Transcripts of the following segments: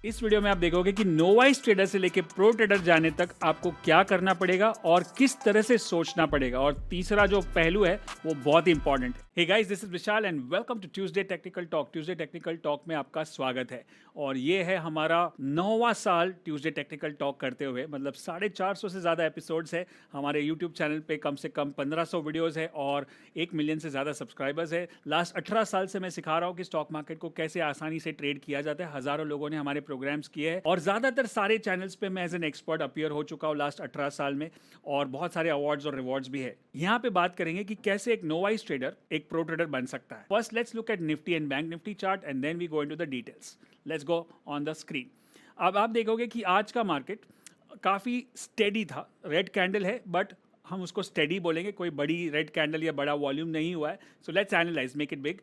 इस वीडियो में आप देखोगे कि नोवाइस ट्रेडर से लेके प्रो ट्रेडर जाने तक आपको क्या करना पड़ेगा और किस तरह से सोचना पड़ेगा। और तीसरा जो पहलू है वो बहुत ही इंपॉर्टेंट है। Hey guys, this is Vishal and welcome to Tuesday technical talk. Tuesday technical talk में आपका स्वागत है और ये है हमारा 9वां साल ट्यूसडे टेक्निकल टॉक करते हुए। मतलब 450 से ज़्यादा एपिसोड्स है हमारे यूट्यूब चैनल पे, कम से कम 1500 वीडियोज़ है और 1 मिलियन से ज़्यादा सब्सक्राइबर्स है। लास्ट 18 साल से मैं सिखा रहा हूँ कि स्टॉक मार्केट को कैसे आसानी से ट्रेड किया जाता है। हज़ारों लोगों ने हमारे प्रोग्राम्स किए हैं और ज़्यादातर सारे चैनल्स पे मैं एज एन एक्सपर्ट अपीयर हो चुका हूँ लास्ट 18 साल में, और बहुत सारे अवार्ड्स और रिवॉर्ड्स भी है। यहाँ पे बात करेंगे कि कैसे एक नोवाइस ट्रेडर एक प्रो ट्रेडर बन सकता है। First let's look at Nifty and Bank Nifty chart and then we go into the details. Let's go on the screen. अब आप देखोगे कि आज का मार्केट काफ़ी स्टेडी था। रेड कैंडल है बट हम उसको स्टेडी बोलेंगे, कोई बड़ी रेड कैंडल या बड़ा वॉल्यूम नहीं हुआ है। So let's analyse, make it big.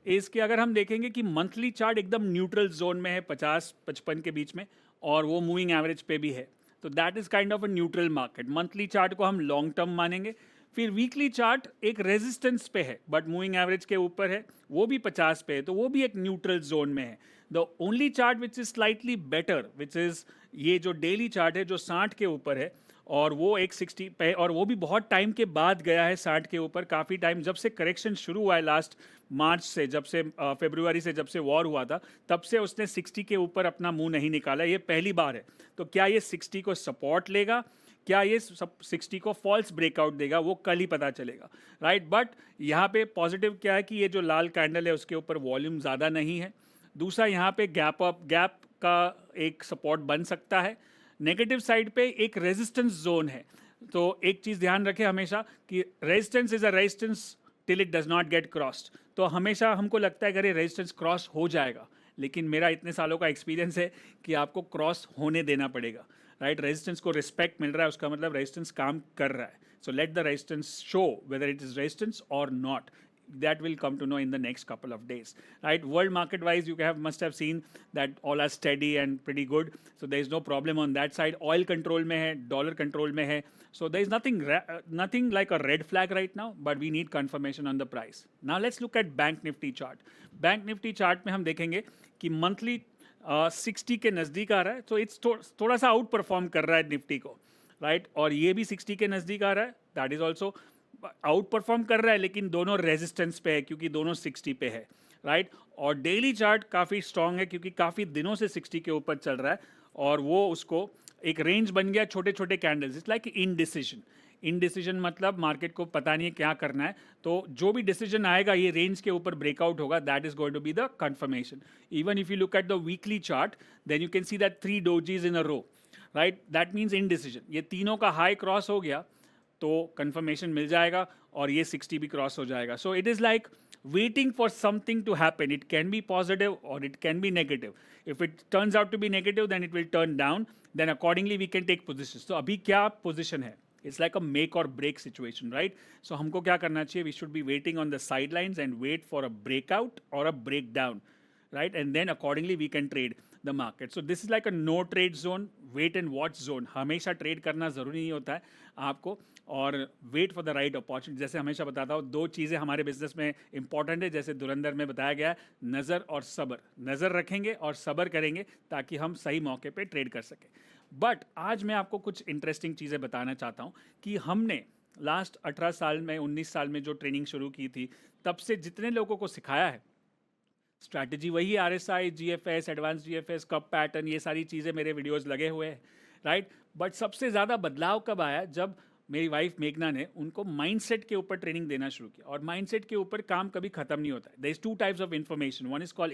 इसके अगर हम देखेंगे कि मंथली चार्ट एकदम न्यूट्रल जोन में है, 50-55 के बीच में, और वो मूविंग एवरेज पे भी है। तो that is kind of a neutral market. Monthly chart को हम लॉन्ग टर्म मानेंगे। फिर वीकली चार्ट एक रेजिस्टेंस पे है बट मूविंग एवरेज के ऊपर है, वो भी 50 पे है, तो वो भी एक न्यूट्रल जोन में है। The only chart which is slightly better which is ये जो डेली चार्ट है जो 60 के ऊपर है, और वो एक 60 पे, और वो भी बहुत टाइम के बाद गया है 60 के ऊपर। काफ़ी टाइम, जब से करेक्शन शुरू हुआ है लास्ट मार्च से, जब से फरवरी से, जब से वॉर हुआ था, तब से उसने 60 के ऊपर अपना मुंह नहीं निकाला। ये पहली बार है। तो क्या ये 60 को सपोर्ट लेगा, क्या ये 60 को फॉल्स ब्रेकआउट देगा, वो कल ही पता चलेगा, राइट। बट यहाँ पे पॉजिटिव क्या है कि ये जो लाल कैंडल है उसके ऊपर वॉल्यूम ज़्यादा नहीं है। दूसरा, यहाँ पे गैप का एक सपोर्ट बन सकता है। नेगेटिव साइड पे एक रेजिस्टेंस जोन है। तो एक चीज़ ध्यान रखें हमेशा कि resistance is a resistance till it does not gate crossed. तो हमेशा हमको लगता है कि अरे रेजिस्टेंस क्रॉस हो जाएगा, लेकिन मेरा इतने सालों का एक्सपीरियंस है कि आपको क्रॉस होने देना पड़ेगा, राइट। रेजिस्टेंस को रिस्पेक्ट मिल रहा है, उसका मतलब रेजिस्टेंस काम कर रहा है। So let the resistance show whether it is resistance और not. That will come to know in the next couple of days, right? World market wise, you must have seen that all are steady and pretty good, so there is no problem on that side. Oil control mein hai, dollar control mein hai, so there is nothing like a red flag right now, but we need confirmation on the price. Now let's look at bank nifty chart. Bank nifty chart में हम देखेंगे कि monthly 60 के नज़दीक आ रहा है, तो it's थोड़ा सा आउट परफॉर्म कर रहा है निफ्टी को, राइट। और ये भी 60 के नज़दीक आ रहा है, that is also out perform कर रहा है, लेकिन दोनों रेजिस्टेंस पे है क्योंकि दोनों 60 पे है, राइट। और डेली चार्ट काफ़ी स्ट्रांग है क्योंकि काफ़ी दिनों से 60 के ऊपर चल रहा है, और वो उसको एक रेंज बन गया, छोटे छोटे कैंडल्स। इट्स लाइक इनडिसीजन मतलब मार्केट को पता नहीं है क्या करना है, तो जो भी डिसीजन आएगा ये रेंज के ऊपर ब्रेकआउट होगा, that is going to be the confirmation. Even if you look at the weekly chart, then you can see that 3 dojis in a row, right. That means indecision. ये तीनों का high cross हो गया तो confirmation मिल जाएगा और ये 60 भी क्रॉस हो जाएगा। So it is like waiting for something to happen. It can be positive or it can be negative. If it turns out to be negative, then it will turn down. Then accordingly we can take positions. So अभी क्या position है? It's like a make or break situation, right? So हमको क्या करना चाहिए? We should be waiting on the sidelines and wait for a breakout or a breakdown, right? And then accordingly we can trade the market. So this is like a no trade zone, wait and watch zone. हमेशा trade करना ज़रूरी नहीं होता है आपको, और wait for the right opportunity. जैसे हमेशा बताता हूँ, 2 चीज़ें हमारे बिजनेस में इंपॉर्टेंट है, जैसे धुरंधर में बताया गया है, नज़र और सब्र। नज़र रखेंगे और सब्र करेंगे ताकि हम सही मौके पे ट्रेड कर सकें। बट आज मैं आपको कुछ इंटरेस्टिंग चीज़ें बताना चाहता हूँ कि हमने लास्ट 18 साल में, 19 साल में जो ट्रेनिंग शुरू की थी, तब से जितने लोगों को सिखाया है स्ट्रैटेजी वही, RSI, GFS, advance GFS, cup pattern, ये सारी चीज़ें मेरे वीडियोस लगे हुए हैं, राइट। बट सबसे ज़्यादा बदलाव कब आया? जब मेरी वाइफ मेघना ने उनको माइंडसेट के ऊपर ट्रेनिंग देना शुरू किया। और माइंडसेट के ऊपर काम कभी खत्म नहीं होता है। There is 2 types of information, one is called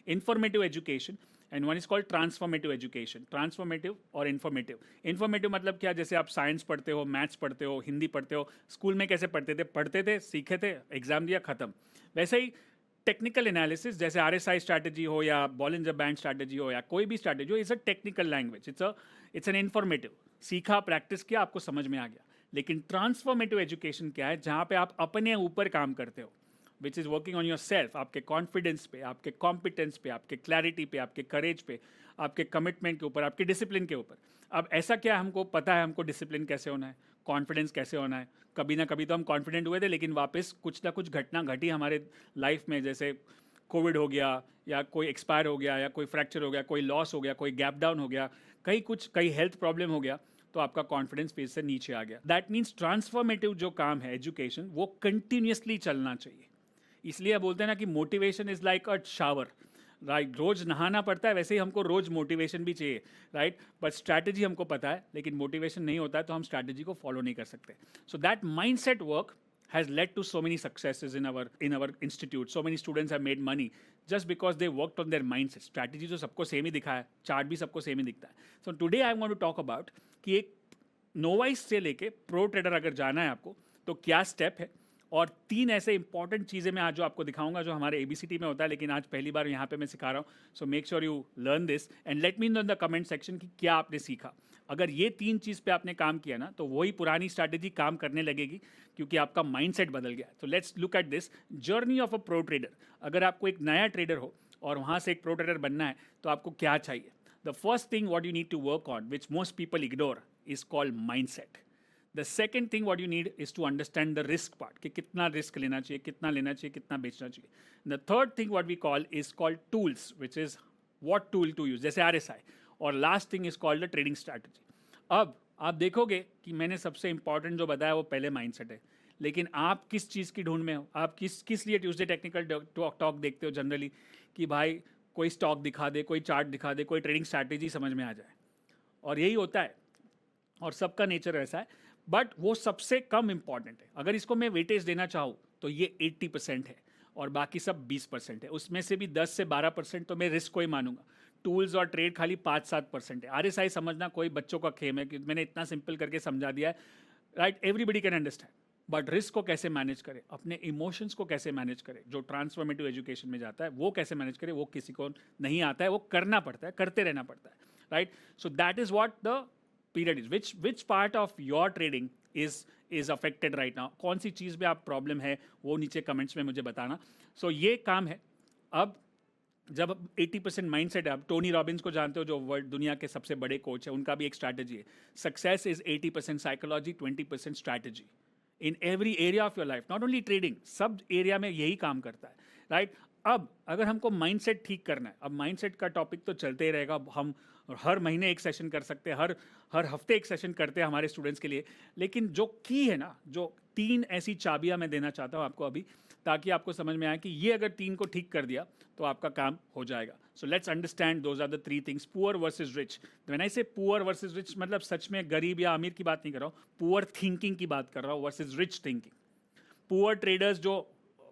informative education and one is called transformative education. Transformative और इन्फॉर्मेटिव मतलब क्या? जैसे आप साइंस पढ़ते हो, मैथ्स पढ़ते हो, हिंदी पढ़ते हो, स्कूल में कैसे पढ़ते थे, सीखे थे, एग्जाम दिया, खत्म। वैसे ही टेक्निकल एनालिसिस, जैसे RSI स्ट्रैटेजी हो या बॉलिंजर बैंड स्ट्रैटेजी हो या कोई भी स्ट्रैटेजी हो, it's a technical language, it's an informative. सीखा, प्रैक्टिस किया, आपको समझ में आ गया। लेकिन ट्रांसफॉर्मेटिव एजुकेशन क्या है? जहाँ पे आप अपने ऊपर काम करते हो, which is working on your self, आपके कॉन्फिडेंस पे, आपके कॉम्पिटेंस पे, आपके क्लैरिटी पे, आपके करेज पे, आपके कमिटमेंट के ऊपर, आपके डिसिप्लिन के ऊपर। अब ऐसा क्या, हमको पता है हमको डिसिप्लिन कैसे होना है, कॉन्फिडेंस कैसे होना है। कभी ना कभी तो हम कॉन्फिडेंट हुए थे, लेकिन वापस कुछ ना कुछ घटना घटी हमारे लाइफ में, जैसे कोविड हो गया या कोई एक्सपायर हो गया या कोई फ्रैक्चर हो गया, कोई लॉस हो गया, कोई गैप डाउन हो गया, कहीं हेल्थ प्रॉब्लम हो गया, तो आपका कॉन्फिडेंस फेज से नीचे आ गया। दैट मीन्स ट्रांसफॉर्मेटिव जो काम है एजुकेशन, वो कंटिन्यूसली चलना चाहिए। इसलिए बोलते हैं ना कि motivation is like a shower, right. रोज नहाना पड़ता है, वैसे ही हमको रोज मोटिवेशन भी चाहिए, राइट। बट स्ट्रैटेजी हमको पता है, लेकिन मोटिवेशन नहीं होता है तो हम स्ट्रैटेजी को फॉलो नहीं कर सकते। So that mindset work has led to so many successes in our institute. So many students have made money just because they worked on their mindset. Strategy तो सबको सेम ही दिखा है, चार्ट भी सबको सेम ही दिखता है। So today I want to talk about कि एक नोवाइस से लेके प्रो ट्रेडर अगर जाना है आपको तो क्या स्टेप है, और 3 ऐसे इंपॉर्टेंट चीज़ें मैं आज जो आपको दिखाऊंगा जो हमारे ABCT में होता है, लेकिन आज पहली बार यहाँ पे मैं सिखा रहा हूँ। So make sure you learn this and let me know in the comment section कि क्या आपने सीखा। अगर ये 3 चीज़ पे आपने काम किया ना, तो वही पुरानी स्ट्रैटेजी काम करने लगेगी, क्योंकि आपका माइंडसेट बदल गया है। तो let's look at this journey of a pro trader. अगर आपको एक नया ट्रेडर हो और वहाँ से एक प्रो ट्रेडर बनना है तो आपको क्या चाहिए? The first thing what you need to work on, which most people ignore, is called mindset. The second thing what you need is to understand the risk part, कि कितना रिस्क लेना चाहिए, कितना लेना चाहिए, कितना बेचना चाहिए। The third thing what we call is called tools, which is what tool to use, जैसे RSI। और last thing is called the trading strategy. अब आप देखोगे कि मैंने सबसे इंपॉर्टेंट जो बताया वो पहले माइंडसेट है, लेकिन आप किस चीज़ की ढूंढ में हो? आप किस लिए ट्यूसडे टेक्निकल टॉक देखते हो जनरली? कि भाई कोई स्टॉक दिखा दे, कोई चार्ट दिखा दे, कोई ट्रेडिंग स्ट्रैटेजी समझ में आ जाए, और यही होता है, और सबका नेचर ऐसा है। बट वो सबसे कम इंपॉर्टेंट है। अगर इसको मैं वेटेज देना चाहूँ तो ये 80% है और बाकी सब 20% है। उसमें से भी 10 से 12% तो मैं रिस्क को ही मानूंगा। टूल्स और ट्रेड खाली 5-7% है। RSI समझना कोई बच्चों का खेम है, कि मैंने इतना सिंपल करके समझा दिया है, right, everybody can understand. But risk को कैसे मैनेज करें, अपने इमोशंस को कैसे मैनेज करें, जो ट्रांसफॉर्मेटिव एजुकेशन में जाता है वो कैसे मैनेज करें, वो किसी को नहीं आता है, वो करना पड़ता है, करते रहना पड़ता है, right. So that is what the period is. Which part of your trading is affected right now, कौन सी चीज़ में आप प्रॉब्लम है, वो नीचे कमेंट्स में मुझे बताना। सो ये काम है। अब जब 80% माइंडसेट है, आप टोनी रॉबिन्स को जानते हो, जो वर्ल्ड दुनिया के सबसे बड़े कोच है, उनका भी एक स्ट्रैटेजी है, success is 80% psychology, 20% strategy. In every area of your life, not only trading, सब एरिया में यही काम करता है, राइट। अब अगर हमको माइंडसेट ठीक करना है, अब माइंडसेट का टॉपिक तो चलते ही रहेगा, हम हर महीने एक सेशन कर सकते हैं, हर हफ्ते एक सेशन करते हैं हमारे स्टूडेंट्स के लिए। लेकिन जो की है ना, जो 3 ऐसी चाबियां मैं देना चाहता हूं आपको अभी, ताकि आपको समझ में आए कि ये अगर 3 को ठीक कर दिया तो आपका काम हो जाएगा। So let's understand those are the 3 things. Poor versus rich. When I say poor versus rich, मतलब सच में गरीब या अमीर की बात नहीं कर रहा हूँ, पुअर थिंकिंग की बात कर रहा हूँ versus rich thinking. Poor traders जो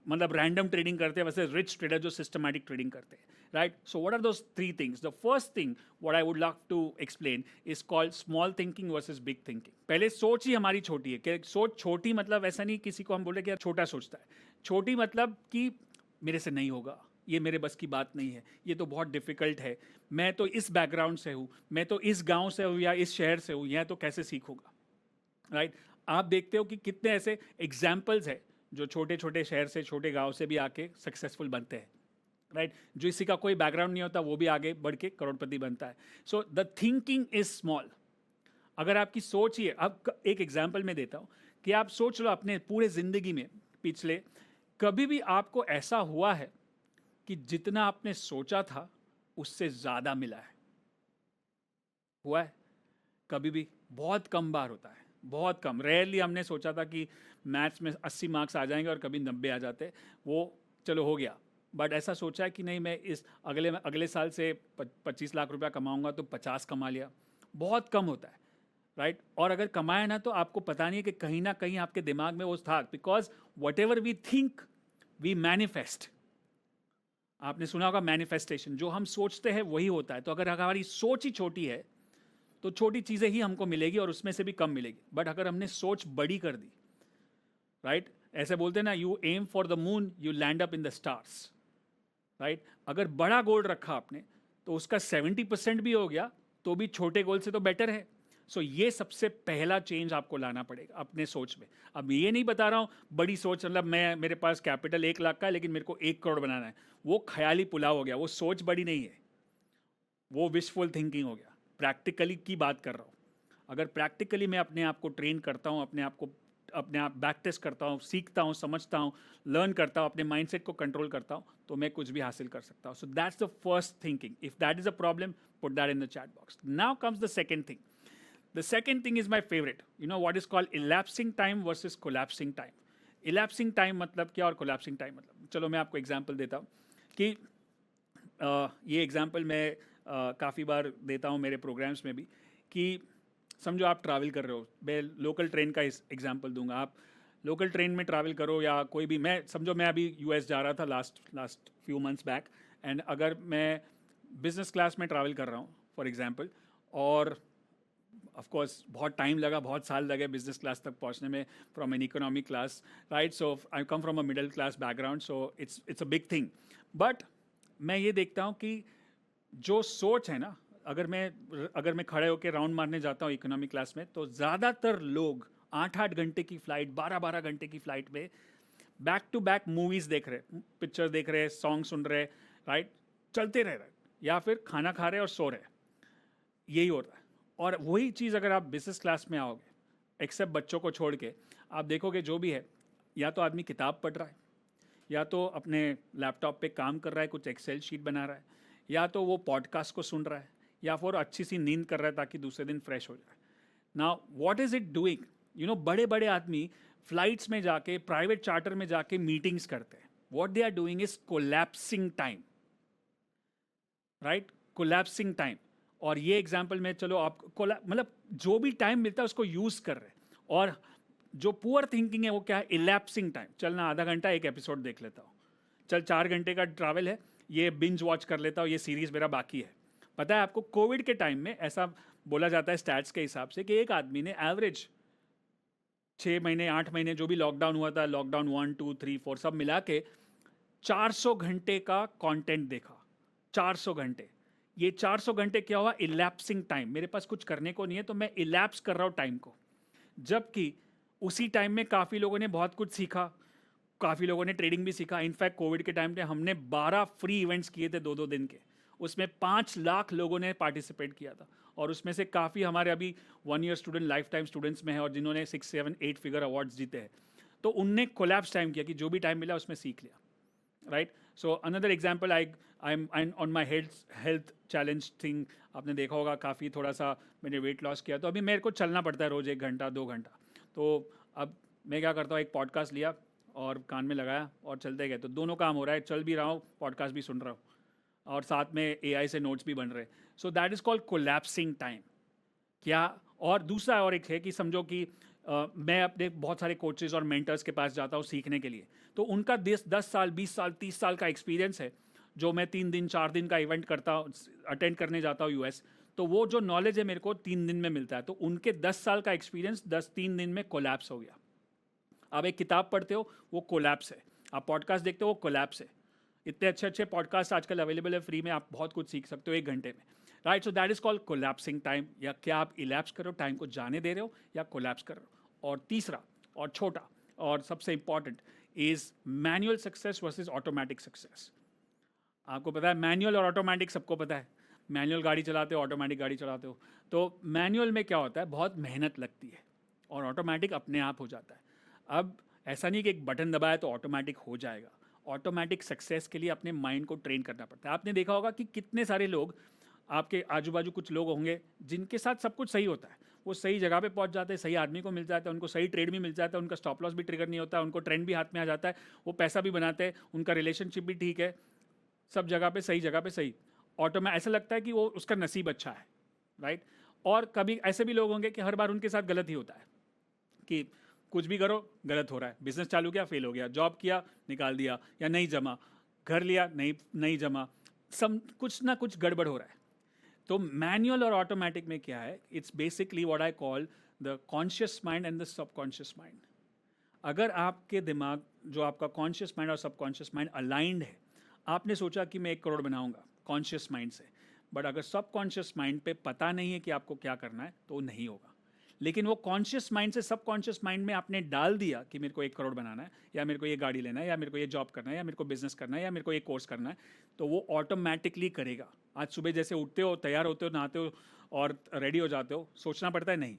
मतलब रैंडम ट्रेडिंग करते हैं, वैसे रिच ट्रेडर जो सिस्टमैटिक ट्रेडिंग करते हैं, right. So what are those 3 things? The first thing what I would love to explain is called small thinking versus big thinking. पहले सोच ही हमारी छोटी है। कि सोच छोटी मतलब ऐसा नहीं किसी को हम बोले कि यार छोटा सोचता है। छोटी मतलब कि मेरे से नहीं होगा, ये मेरे बस की बात नहीं है, ये तो बहुत डिफिकल्ट है, मैं तो इस बैकग्राउंड से हूँ, मैं तो इस गांव से हूँ या इस शहर से हूँ, यह तो कैसे सीखूंगा, राइट। आप देखते हो कि कितने ऐसे एग्जाम्पल्स है जो छोटे छोटे शहर से, छोटे गांव से भी आके सक्सेसफुल बनते हैं, राइट। जो इसी का कोई बैकग्राउंड नहीं होता वो भी आगे बढ़ के करोड़पति बनता है। So the thinking is small. अगर आपकी सोच ही है, अब एक एग्जाम्पल मैं देता हूँ कि आप सोच लो अपने पूरे जिंदगी में पिछले कभी भी आपको ऐसा हुआ है कि जितना आपने सोचा था उससे ज्यादा मिला है? हुआ है? कभी भी? बहुत कम बार होता है, बहुत कम। रेयरली हमने सोचा था कि मैथ्स में 80 मार्क्स आ जाएंगे और कभी 90 आ जाते, वो चलो हो गया। बट ऐसा सोचा है कि नहीं, मैं इस अगले साल से 25 लाख रुपया कमाऊंगा तो 50 कमा लिया, बहुत कम होता है, राइट। और अगर कमाया ना तो आपको पता नहीं है कि कहीं ना कहीं आपके दिमाग में वो था, because whatever we think we manifest. आपने सुना होगा मैनिफेस्टेशन, जो हम सोचते हैं वही होता है। तो अगर हमारी सोच ही छोटी है तो छोटी चीज़ें ही हमको मिलेगी और उसमें से भी कम मिलेगी। बट अगर हमने सोच बड़ी कर दी, राइट, ऐसे बोलते हैं ना, you aim for the moon you land up in the stars, right. अगर बड़ा गोल रखा आपने तो उसका 70% भी हो गया तो भी छोटे गोल से तो बेटर है। सो ये सबसे पहला चेंज आपको लाना पड़ेगा अपने सोच में। अब ये नहीं बता रहा हूँ बड़ी सोच, मतलब मेरे पास कैपिटल 1 लाख का है लेकिन मेरे को 1 करोड़ बनाना है, वो ख्याली पुलाव हो गया, वो सोच बड़ी नहीं है, वो विशफुल थिंकिंग हो गया। प्रैक्टिकली की बात कर रहा हूँ। अगर प्रैक्टिकली मैं अपने आप को ट्रेन करता हूँ, अपने आप को अपने आप बैक टेस्ट करता हूँ, सीखता हूँ, समझता हूँ, लर्न करता हूँ, अपने माइंडसेट को कंट्रोल करता हूँ, तो मैं कुछ भी हासिल कर सकता हूँ. So that's the first thinking. If that is a problem, put that in the chat box. Now comes the second thing. The second thing is my favorite. You know what is called elapsing time versus collapsing time. Elapsing time मतलब क्या और collapsing time मतलब, चलो मैं आपको example देता हूँ कि ये एग्जांपल मैं काफ़ी बार देता हूँ मेरे प्रोग्राम्स में भी, कि समझो आप ट्रैवल कर रहे हो. मैं लोकल ट्रेन का इस एग्जांपल दूंगा. आप लोकल ट्रेन में ट्रैवल करो या कोई भी, मैं समझो मैं अभी यूएस जा रहा था last few months back, and अगर मैं बिजनेस क्लास में ट्रैवल कर रहा हूँ फॉर एग्जांपल, और ऑफ कोर्स बहुत टाइम लगा, बहुत साल लगे बिजनेस क्लास तक पहुंचने में from an economic class, right. So I come from a middle class background, so it's a big thing. But मैं ये देखता हूँ कि जो सोच है ना, अगर मैं खड़े होकर राउंड मारने जाता हूँ इकोनॉमिक क्लास में, तो ज़्यादातर लोग 8-8 घंटे की फ्लाइट, 12-12 घंटे की फ्लाइट में बैक टू बैक मूवीज़ देख रहे, पिक्चर देख रहे, सॉन्ग सुन रहे, राइट, चलते रह रहे, या फिर खाना खा रहे और सो रहे. यही होता है. और वही चीज़ अगर आप बिजनेस क्लास में आओगे, एक्सेप्ट बच्चों को छोड़ के, आप देखोगे जो भी है, या तो आदमी किताब पढ़ रहा है, या तो अपने लैपटॉप पे काम कर रहा है, कुछ एक्सेल शीट बना रहा है, या तो वो पॉडकास्ट को सुन रहा है, या फिर अच्छी सी नींद कर रहा है ताकि दूसरे दिन फ्रेश हो जाए. Now what is it doing? You know, बड़े बड़े आदमी फ्लाइट्स में जाके, प्राइवेट चार्टर में जाके मीटिंग्स करते हैं. What they are doing is collapsing time, right, collapsing time. और ये एग्जाम्पल में, चलो आप मतलब जो भी टाइम मिलता है उसको यूज कर रहे हैं. और जो पुअर थिंकिंग है वो क्या है? इलैप्सिंग टाइम. चलना आधा घंटा एक एपिसोड देख लेता हूँ, चल 4 घंटे का ट्रैवल है, ये बिंज वॉच कर लेता हूँ, ये सीरीज मेरा बाकी है. पता है आपको, कोविड के टाइम में ऐसा बोला जाता है स्टैट्स के हिसाब से कि एक आदमी ने एवरेज 6 महीने 8 महीने जो भी लॉकडाउन हुआ था, लॉकडाउन 1 2 3 4 सब मिला के 400 घंटे का कंटेंट देखा. 400 घंटे. ये 400 घंटे क्या हुआ? इलैप्सिंग टाइम. मेरे पास कुछ करने को नहीं है तो मैं इलैप्स कर रहा हूँ टाइम को. जबकि उसी टाइम में काफ़ी लोगों ने बहुत कुछ सीखा, काफ़ी लोगों ने ट्रेडिंग भी सीखा. इनफैक्ट कोविड के टाइम पे हमने 12 फ्री इवेंट्स किए थे 2-2 दिन के. उसमें 5 लाख लोगों ने पार्टिसिपेट किया था, और उसमें से काफ़ी हमारे अभी 1 year student, life time students में है, और जिन्होंने 6 7 8 फिगर अवार्ड्स जीते हैं. तो उनने कोलैप्स टाइम किया कि जो भी टाइम मिला उसमें सीख लिया, right. So another example, I on my health challenge thing. आपने देखा होगा काफ़ी थोड़ा सा मैंने वेट लॉस किया, तो अभी मेरे को चलना पड़ता है रोज़ 1 घंटा 2 घंटा. तो अब मैं क्या करता हूँ, एक पॉडकास्ट लिया और कान में लगाया और चलते गए. तो दोनों काम हो रहा है, चल भी रहा हूँ, पॉडकास्ट भी सुन रहा हूँ, और साथ में एआई से नोट्स भी बन रहे. So that is called collapsing time. क्या? और दूसरा और एक है कि समझो कि मैं अपने बहुत सारे कोचेज़ और मेंटर्स के पास जाता हूँ सीखने के लिए. तो उनका 10 साल 20 साल 30 साल का एक्सपीरियंस है, जो मैं 3 दिन 4 दिन का इवेंट करता हूँ, अटेंड करने जाता हूँ यूएस. तो वो जो नॉलेज है मेरे को 3 दिन में मिलता है. तो उनके 10 साल का एक्सपीरियंस 3 दिन में कोलैप्स हो गया. आप एक किताब पढ़ते हो, वो कोलैप्स है. आप पॉडकास्ट देखते हो, वो कोलैप्स है. इतने अच्छे अच्छे पॉडकास्ट आजकल अवेलेबल है फ्री में, आप बहुत कुछ सीख सकते हो 1 घंटे में, right. So that is called collapsing time. या क्या आप इलैप्स कर रहे हो, टाइम को जाने दे रहे हो, या कोलैप्स कर रहे हो. और तीसरा और छोटा और सबसे important is manual success versus automatic success. आपको पता है मैनुअल और ऑटोमेटिक, सबको पता है. मैनुअल गाड़ी चलाते हो, ऑटोमेटिक गाड़ी चलाते हो. तो मैनुअल में क्या होता है, बहुत मेहनत लगती है, और ऑटोमेटिक अपने आप हो जाता है. अब ऐसा नहीं कि एक बटन दबाया तो ऑटोमेटिक हो जाएगा. ऑटोमेटिक सक्सेस के लिए अपने माइंड को ट्रेन करना पड़ता है. आपने देखा होगा कि कितने सारे लोग, आपके आजू बाजू कुछ लोग होंगे जिनके साथ सब कुछ सही होता है, वो सही जगह पे पहुंच जाते हैं, सही आदमी को मिल जाता है, उनको सही ट्रेड भी मिल जाता है, उनका स्टॉप लॉस भी ट्रिगर नहीं होता, उनको ट्रेंड भी हाथ में आ जाता है, वो पैसा भी बनाते हैं, उनका रिलेशनशिप भी ठीक है, सब जगह पे सही, जगह पे सही. ऑटो में ऐसा लगता है कि वो उसका नसीब अच्छा है, राइट. और कभी ऐसे भी लोग होंगे कि हर बार उनके साथ गलत ही होता है, कि कुछ भी करो गलत हो रहा है. बिजनेस चालू किया, फेल हो गया. जॉब किया, निकाल दिया, या नहीं जमा. घर लिया, नहीं जमा. सब कुछ ना कुछ गड़बड़ हो रहा है. तो मैनुअल और ऑटोमेटिक में क्या है, it's basically what I call the conscious mind and the subconscious mind. अगर आपके दिमाग, जो आपका कॉन्शियस माइंड और सबकॉन्शियस माइंड अलाइंड है, आपने सोचा कि मैं 1 करोड़ बनाऊंगा कॉन्शियस माइंड से, बट अगर सबकॉन्शियस माइंड पे पता नहीं है कि आपको क्या करना है, तो नहीं होगा. लेकिन वो कॉन्शियस माइंड से सबकॉन्शियस माइंड में आपने डाल दिया कि मेरे को 1 करोड़ बनाना है, या मेरे को ये गाड़ी लेना है, या मेरे को ये जॉब करना है, या मेरे को बिजनेस करना है, या मेरे को ये कोर्स करना है, तो वो ऑटोमेटिकली करेगा. आज सुबह जैसे उठते हो, तैयार होते हो, नहाते हो और रेडी हो जाते हो, सोचना पड़ता है? नहीं.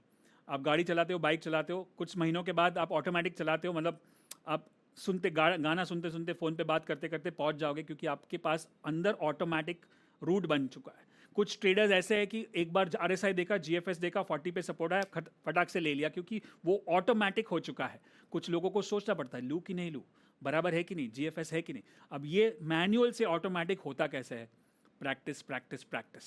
आप गाड़ी चलाते हो, बाइक चलाते हो, कुछ महीनों के बाद आप ऑटोमेटिक चलाते हो, मतलब आप सुनते गाना सुनते सुनते फ़ोन पे बात करते करते पहुंच जाओगे, क्योंकि आपके पास अंदर ऑटोमेटिक रूट बन चुका है। कुछ ट्रेडर्स ऐसे हैं कि एक बार RSI देखा, GFS देखा, 40 पे सपोर्ट आया, फटाक से ले लिया, क्योंकि वो ऑटोमेटिक हो चुका है। कुछ लोगों को सोचना पड़ता है, लूँ कि नहीं लूँ, बराबर है कि नहीं, GFS है कि नहीं। अब ये मैनुअल से ऑटोमेटिक होता कैसे है? Practice practice practice,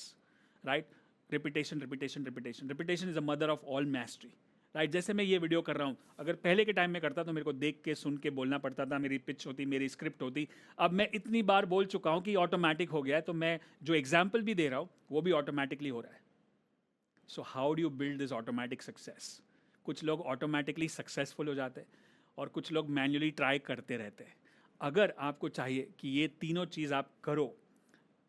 right? Repetition repetition repetition, repetition is the mother of all मैस्ट्री, right? जैसे मैं ये वीडियो कर रहा हूँ, अगर पहले के टाइम में करता तो मेरे को देख के सुन के बोलना पड़ता था, मेरी पिच होती, मेरी स्क्रिप्ट होती। अब मैं इतनी बार बोल चुका हूँ कि ऑटोमेटिक हो गया है, तो मैं जो एग्जाम्पल भी दे रहा हूँ वो भी ऑटोमेटिकली हो रहा है। So how do you build this automatic success? कुछ लोग ऑटोमेटिकली सक्सेसफुल हो जाते हैं और कुछ लोग मैन्युअली ट्राई करते रहते हैं। अगर आपको चाहिए कि ये तीनों चीज़ आप करो,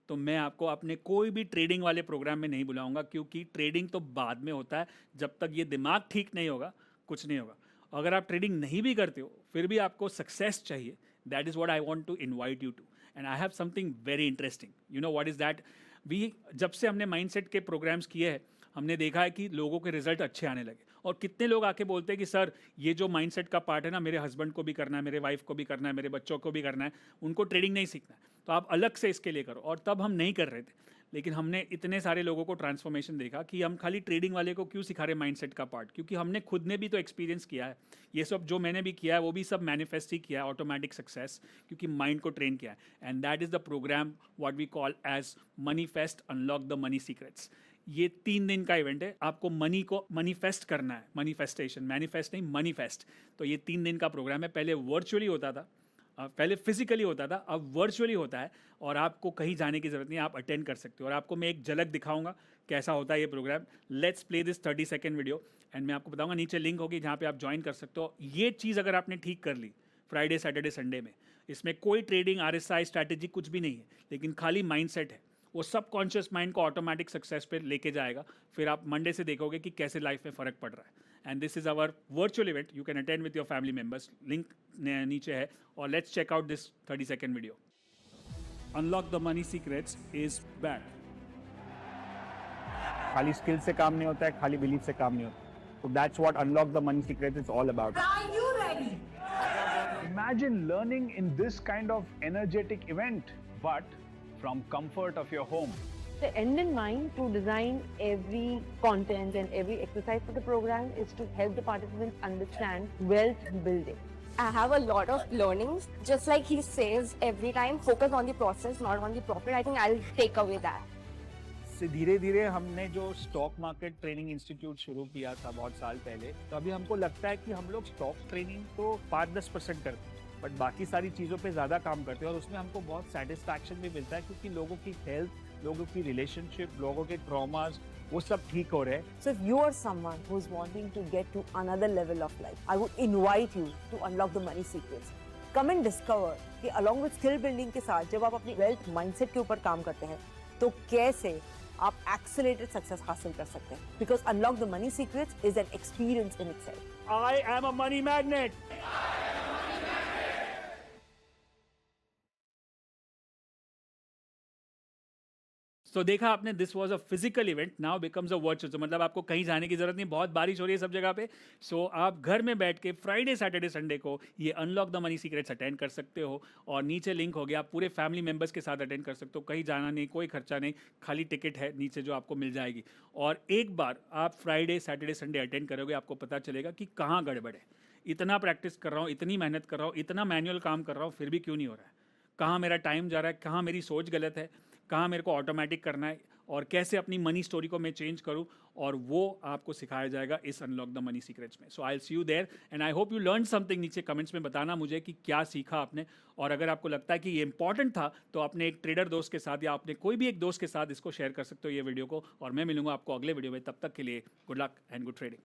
तो मैं आपको अपने कोई भी ट्रेडिंग वाले प्रोग्राम में नहीं बुलाऊंगा, क्योंकि ट्रेडिंग तो बाद में होता है। जब तक ये दिमाग ठीक नहीं होगा कुछ नहीं होगा। अगर आप ट्रेडिंग नहीं भी करते हो फिर भी आपको सक्सेस चाहिए, that is what I want to invite you to. And I have something very interesting, you know what is that? जब से हमने माइंडसेट के प्रोग्राम्स किए हैं, हमने देखा है कि लोगों के रिजल्ट अच्छे आने लगे। और कितने लोग आके बोलते हैं कि सर ये जो माइंडसेट का पार्ट है ना, मेरे हस्बैंड को भी करना है, मेरे वाइफ को भी करना है, मेरे बच्चों को भी करना है, उनको ट्रेडिंग नहीं सीखना है, तो आप अलग से इसके लिए करो। और तब हम नहीं कर रहे थे, लेकिन हमने इतने सारे लोगों को ट्रांसफॉर्मेशन देखा कि हम खाली ट्रेडिंग वाले को क्यों सिखा रहे माइंडसेट का पार्ट, क्योंकि हमने खुद ने भी तो एक्सपीरियंस किया है। ये सब जो मैंने भी किया है वो भी सब मैनिफेस्ट ही किया है, ऑटोमेटिक सक्सेस, क्योंकि माइंड को ट्रेन किया है। And that is the programme what we call as manifest unlock the money secrets. ये 3 दिन का इवेंट है, आपको मनी को मनीफेस्ट करना है, मनीफेस्टेशन, मैनिफेस्ट नहीं, मनीफेस्ट। तो ये 3 दिन का प्रोग्राम है। पहले वर्चुअली होता था, पहले फिजिकली होता था, अब वर्चुअली होता है, और आपको कहीं जाने की ज़रूरत नहीं, आप अटेंड कर सकते हो। और आपको मैं एक झलक दिखाऊंगा कैसा होता है ये programme. Let's play this 30 second video and मैं आपको बताऊंगा, नीचे लिंक होगी जहाँ पे आप ज्वाइन कर सकते हो। ये चीज़ अगर आपने ठीक कर ली फ्राइडे सैटरडे संडे में, इसमें कोई ट्रेडिंग RSI स्ट्रैटेजी कुछ भी नहीं है, लेकिन खाली माइंडसेट है, वो सबकॉन्शियस माइंड को ऑटोमेटिक सक्सेस पे लेके जाएगा। फिर आप मंडे से देखोगे कि कैसे लाइफ में फ़र्क पड़ रहा है। And this is our virtual event, you can attend with your family members, link नीचे है। और let's check out this 30 second video. Unlock the money secrets is back. खाली स्किल से काम नहीं होता है, खाली बिलीफ से काम नहीं होता। So that's what Unlock the Money Secret is all about. Are you ready? Imagine learning in this kind of energetic event, but from comfort of your home. The end in mind to design every content and every exercise for the program is to help the participants understand wealth building. I have a lot of learnings. Just like he says every time, focus on the process, not on the profit. I think I'll take away that. से धीरे धीरे हमने जो stock market training institute शुरू किया था बहुत साल पहले, तो अभी हमको लगता है कि हम लोग स्टॉक ट्रेनिंग तो 5-10% करते हैं, बट बाकी सारी चीज़ों पे ज़्यादा काम करते हैं। और उसमें हमको बहुत सेटिस्फैक्शन भी मिलता है, क्योंकि लोगों की हेल्थ, लोगों की रिलेशनशिप, लोगों के ट्रॉमास, वो सब ठीक हो रहे हैं। So if you are someone who is wanting to get to another level of life, I would invite you to unlock the money secrets. Come and discover कि along with skill building के साथ जब आप अपनी wealth mindset के ऊपर काम करते हैं, तो कैसे आप accelerated success हासिल कर सकते हैं। Because unlock the money secrets is an experience in itself. I am a money magnet. तो देखा आपने, this was a physical event, now becomes a virtual. तो मतलब आपको कहीं जाने की जरूरत नहीं, बहुत बारिश हो रही है सब जगह पे। सो आप घर में बैठ के फ्राइडे सैटरडे संडे को ये unlock the money secrets attend कर सकते हो। और नीचे लिंक हो गया, आप पूरे फैमिली मेम्बर्स के साथ अटेंड कर सकते हो, कहीं जाना नहीं, कोई खर्चा नहीं, खाली टिकट है नीचे जो आपको मिल जाएगी। और एक बार आप फ्राइडे सैटरडे संडे अटेंड करोगे, आपको पता चलेगा कि कहाँ गड़बड़ है। इतना प्रैक्टिस कर रहा हूँ, इतनी मेहनत कर रहा हूँ, इतना मैनुअल काम कर रहा हूँ, फिर भी क्यों नहीं हो रहा है? कहाँ मेरा टाइम जा रहा है, कहाँ मेरी सोच गलत है, कहाँ मेरे को ऑटोमेटिक करना है, और कैसे अपनी मनी स्टोरी को मैं चेंज करूँ, और वो आपको सिखाया जाएगा इस अनलॉक द मनी सीक्रेट्स में। So I will see you there and I hope you learn something. नीचे कमेंट्स में बताना मुझे कि क्या सीखा आपने, और अगर आपको लगता है कि ये इंपॉर्टेंट था तो अपने एक ट्रेडर दोस्त के साथ या अपने कोई भी एक दोस्त के साथ इसको शेयर कर सकते हो ये वीडियो को। और मैं मिलूंगा आपको अगले वीडियो में, तब तक के लिए good luck and good trading.